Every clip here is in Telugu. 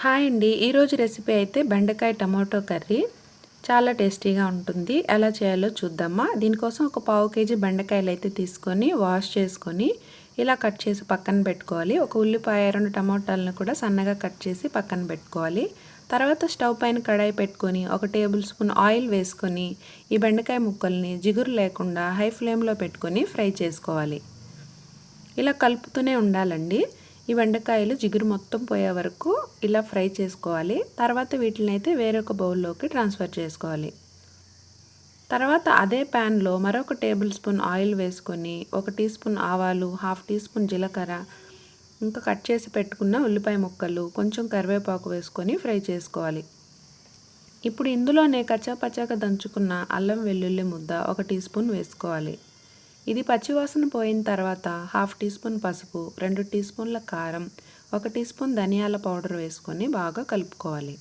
హాయ్ అండి, ఈరోజు రెసిపీ అయితే బెండకాయ టమాటో కర్రీ చాలా టేస్టీగా ఉంటుంది. ఎలా చేయాలో చూద్దామా. దీనికోసం ఒక పావు కేజీ బెండకాయలు అయితే తీసుకొని వాష్ చేసుకొని ఇలా కట్ చేసి పక్కన పెట్టుకోవాలి. ఒక ఉల్లిపాయ 2 టమాటాలను కూడా సన్నగా కట్ చేసి పక్కన పెట్టుకోవాలి. తర్వాత స్టవ్ పైన కడాయి పెట్టుకొని 1 టేబుల్ స్పూన్ ఆయిల్ వేసుకొని ఈ బెండకాయ ముక్కల్ని జిగురు లేకుండా హై ఫ్లేమ్లో పెట్టుకొని ఫ్రై చేసుకోవాలి. ఇలా కలుపుతూనే ఉండాలండి. ఈ బెండకాయలు జిగురు మొత్తం పోయే వరకు ఇలా ఫ్రై చేసుకోవాలి. తర్వాత వీటిని అయితే వేరొక బౌల్లోకి ట్రాన్స్ఫర్ చేసుకోవాలి. తర్వాత అదే ప్యాన్లో మరొక టేబుల్ స్పూన్ ఆయిల్ వేసుకొని 1 టీ స్పూన్ ఆవాలు, 1/2 టీ స్పూన్ జీలకర్ర, ఇంకా కట్ చేసి పెట్టుకున్న ఉల్లిపాయ ముక్కలు, కొంచెం కరివేపాకు వేసుకొని ఫ్రై చేసుకోవాలి. ఇప్పుడు ఇందులోనే కచ్చాపచ్చాగా దంచుకున్న అల్లం వెల్లుల్లి ముద్ద 1 టీ స్పూన్ వేసుకోవాలి. ఇది పచ్చివాసన పోయిన తర్వాత 1/2 టీ స్పూన్ పసుపు, 2 టీ స్పూన్ల కారం, 1 టీ స్పూన్ ధనియాల పౌడర్ వేసుకొని బాగా కలుపుకోవాలి.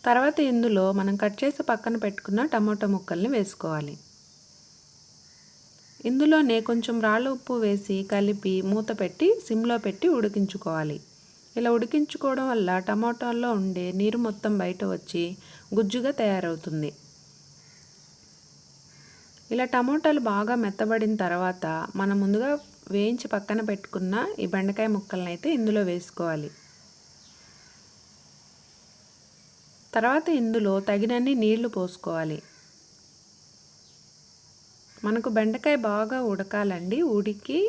తర్వాత ఇందులో మనం కట్ చేసి పక్కన పెట్టుకున్న టమాటో ముక్కల్ని వేసుకోవాలి. ఇందులోనే కొంచెం రాళ్ళ ఉప్పు వేసి కలిపి మూత పెట్టి సిమ్లో పెట్టి ఉడికించుకోవాలి. ఇలా ఉడికించుకోవడం వల్ల టమాటాల్లో ఉండే నీరు మొత్తం బయట వచ్చి గుజ్జుగా తయారవుతుంది. ఇలా టమాటాలు బాగా మెత్తబడిన తర్వాత మనం ముందుగా వేయించి పక్కన పెట్టుకున్న ఈ బెండకాయ ముక్కలను అయితే ఇందులో వేసుకోవాలి. తర్వాత ఇందులో తగినన్ని నీళ్లు పోసుకోవాలి. మనకు బెండకాయ బాగా ఉడకాలండి. ఉడికి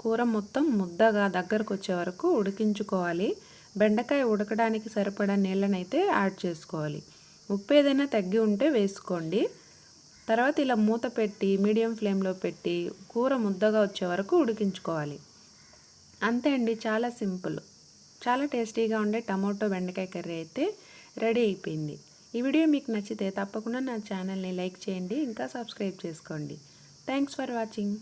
కూర మొత్తం ముద్దగా దగ్గరకు వచ్చే వరకు ఉడికించుకోవాలి. బెండకాయ ఉడకడానికి సరిపడా నీళ్ళనైతే యాడ్ చేసుకోవాలి. ఉప్పు ఏదైనా తగ్గి ఉంటే వేసుకోండి. తర్వాత ఇలా మూత పెట్టి మీడియం ఫ్లేమ్లో పెట్టి కూర ముద్దగా వచ్చే వరకు ఉడికించుకోవాలి. అంతే అండి, చాలా సింపుల్. చాలా టేస్టీగా ఉండే టమాటో బెండకాయ కర్రీ అయితే రెడీ అయిపోయింది. ఈ వీడియో మీకు నచ్చితే తప్పకుండా నా ఛానల్ని లైక్ చేయండి, ఇంకా సబ్స్క్రైబ్ చేసుకోండి. Thanks for watching.